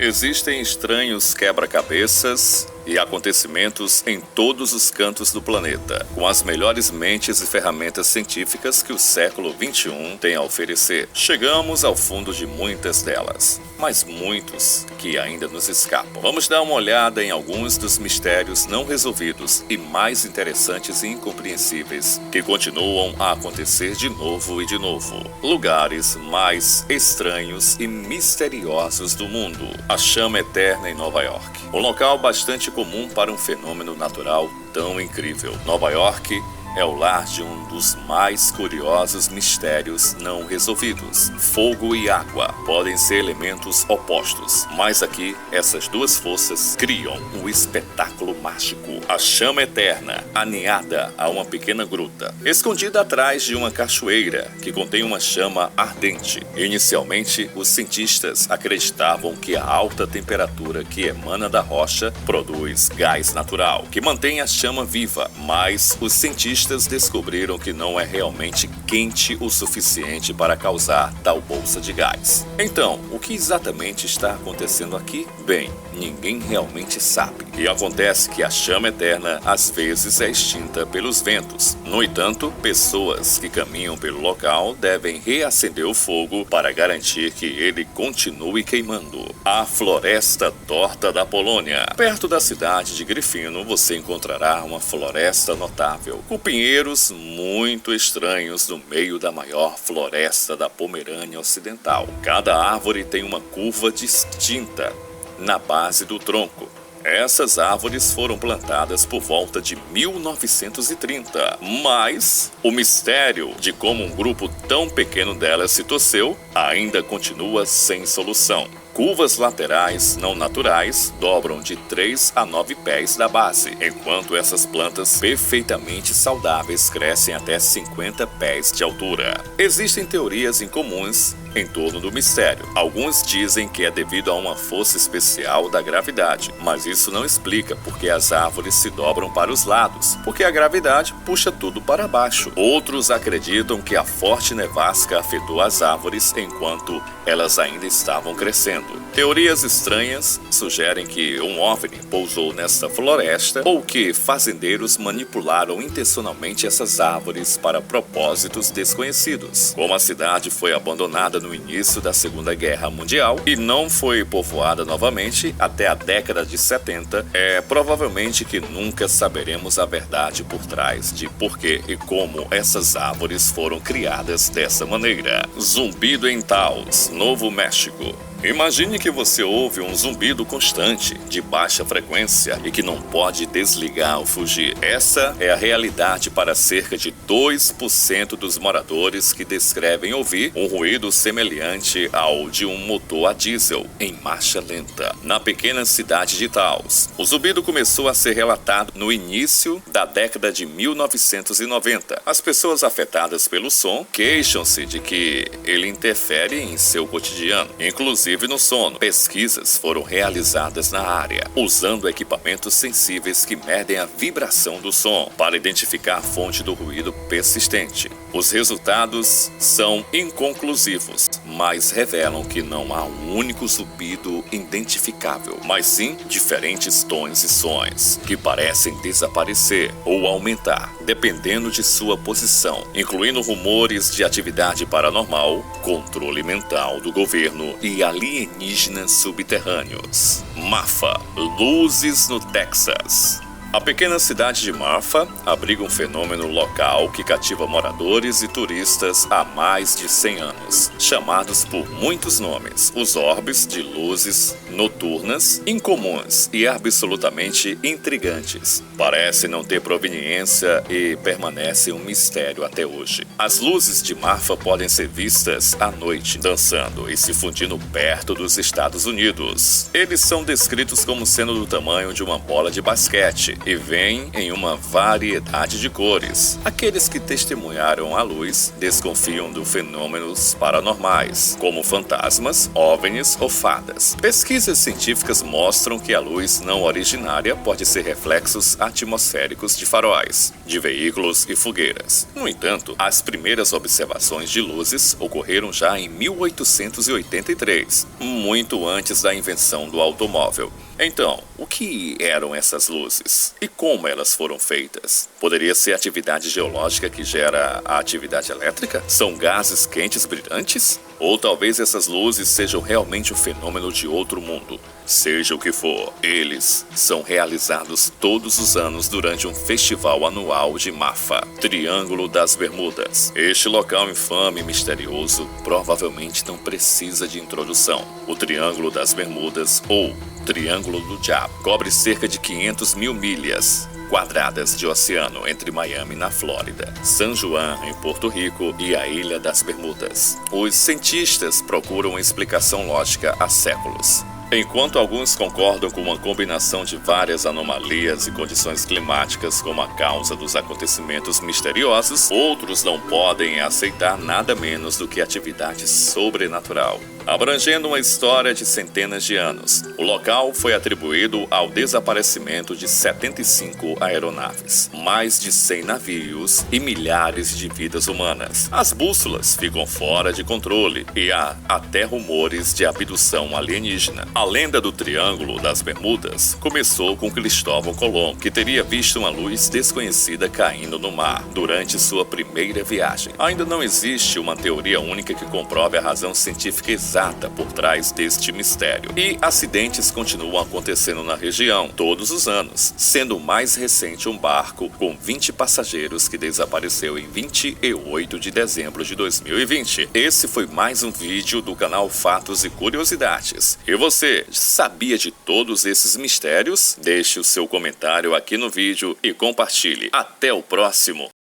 Existem estranhos quebra-cabeças e acontecimentos em todos os cantos do planeta, com as melhores mentes e ferramentas científicas que o século XXI tem a oferecer. Chegamos ao fundo de muitas delas, mas muitos que ainda nos escapam. Vamos dar uma olhada em alguns dos mistérios não resolvidos e mais interessantes e incompreensíveis que continuam a acontecer de novo e de novo. Lugares mais estranhos e misteriosos do mundo. A chama eterna em Nova York. Um local bastante comum para um fenômeno natural tão incrível. Nova York é o lar de um dos mais curiosos mistérios não resolvidos. Fogo e água podem ser elementos opostos, mas aqui essas duas forças criam um espetáculo mágico. A chama eterna, aninhada a uma pequena gruta, escondida atrás de uma cachoeira que contém uma chama ardente. Inicialmente, os cientistas acreditavam que a alta temperatura que emana da rocha produz gás natural, que mantém a chama viva, mas os cientistas descobriram que não é realmente quente o suficiente para causar tal bolsa de gás. Então, o que exatamente está acontecendo aqui? Bem, ninguém realmente sabe. E acontece que a chama eterna às vezes é extinta pelos ventos. No entanto, pessoas que caminham pelo local devem reacender o fogo para garantir que ele continue queimando. A Floresta Torta da Polônia. Perto da cidade de Gryfino, você encontrará uma floresta notável, com pinheiros muito estranhos no meio da maior floresta da Pomerânia Ocidental. Cada árvore tem uma curva distinta na base do tronco. Essas árvores foram plantadas por volta de 1930, mas o mistério de como um grupo tão pequeno delas se torceu ainda continua sem solução. Curvas laterais não naturais dobram de 3 a 9 pés da base, enquanto essas plantas perfeitamente saudáveis crescem até 50 pés de altura. Existem teorias incomuns em torno do mistério. Alguns dizem que é devido a uma força especial da gravidade, mas isso não explica porque as árvores se dobram para os lados, porque a gravidade puxa tudo para baixo. Outros acreditam que a forte nevasca afetou as árvores enquanto elas ainda estavam crescendo. Teorias estranhas sugerem que um OVNI pousou nesta floresta ou que fazendeiros manipularam intencionalmente essas árvores para propósitos desconhecidos. Como a cidade foi abandonada no início da Segunda Guerra Mundial e não foi povoada novamente até a década de 70, provavelmente que nunca saberemos a verdade por trás de por que e como essas árvores foram criadas dessa maneira. Zumbido em Taos, Novo México. Imagine que você ouve um zumbido constante, de baixa frequência e que não pode desligar ou fugir. Essa é a realidade para cerca de 2% dos moradores que descrevem ouvir um ruído semelhante ao de um motor a diesel em marcha lenta. Na pequena cidade de Taos, o zumbido começou a ser relatado no início da década de 1990. As pessoas afetadas pelo som queixam-se de que ele interfere em seu cotidiano, inclusive no sono. Pesquisas foram realizadas na área, usando equipamentos sensíveis que medem a vibração do som para identificar a fonte do ruído persistente. Os resultados são inconclusivos, mas revelam que não há um único zumbido identificável, mas sim diferentes tons e sons que parecem desaparecer ou aumentar, dependendo de sua posição, incluindo rumores de atividade paranormal, controle mental do governo e alienígenas subterrâneos. Marfa, luzes no Texas. A pequena cidade de Marfa abriga um fenômeno local que cativa moradores e turistas há mais de 100 anos, chamados por muitos nomes, os orbes de luzes noturnas, incomuns e absolutamente intrigantes. Parecem não ter proveniência e permanecem um mistério até hoje. As luzes de Marfa podem ser vistas à noite, dançando e se fundindo perto dos Estados Unidos. Eles são descritos como sendo do tamanho de uma bola de basquete, e vêm em uma variedade de cores. Aqueles que testemunharam a luz desconfiam de fenômenos paranormais, como fantasmas, OVNIs ou fadas. Pesquisas científicas mostram que a luz não originária pode ser reflexos atmosféricos de faróis, de veículos e fogueiras. No entanto, as primeiras observações de luzes ocorreram já em 1883, muito antes da invenção do automóvel. Então, o que eram essas luzes? E como elas foram feitas? Poderia ser atividade geológica que gera a atividade elétrica? São gases quentes brilhantes? Ou talvez essas luzes sejam realmente um fenômeno de outro mundo? Seja o que for, eles são realizados todos os anos durante um festival anual de Mafa, Triângulo das Bermudas. Este local infame e misterioso provavelmente não precisa de introdução. O Triângulo das Bermudas, ou Triângulo do Diabo, cobre cerca de 500 mil milhas quadradas de oceano entre Miami, na Flórida, São João, em Porto Rico, e a Ilha das Bermudas. Os cientistas procuram uma explicação lógica há séculos. Enquanto alguns concordam com uma combinação de várias anomalias e condições climáticas como a causa dos acontecimentos misteriosos, outros não podem aceitar nada menos do que atividade sobrenatural. Abrangendo uma história de centenas de anos, o local foi atribuído ao desaparecimento de 75 aeronaves, mais de 100 navios e milhares de vidas humanas. As bússolas ficam fora de controle e há até rumores de abdução alienígena. A lenda do Triângulo das Bermudas começou com Cristóvão Colombo, que teria visto uma luz desconhecida caindo no mar durante sua primeira viagem. Ainda não existe uma teoria única que comprove a razão científica exata por trás deste mistério. E acidentes continuam acontecendo na região todos os anos, sendo o mais recente um barco com 20 passageiros que desapareceu em 28 de dezembro de 2020. Esse foi mais um vídeo do canal Fatos e Curiosidades. E você sabia de todos esses mistérios? Deixe o seu comentário aqui no vídeo e compartilhe. Até o próximo!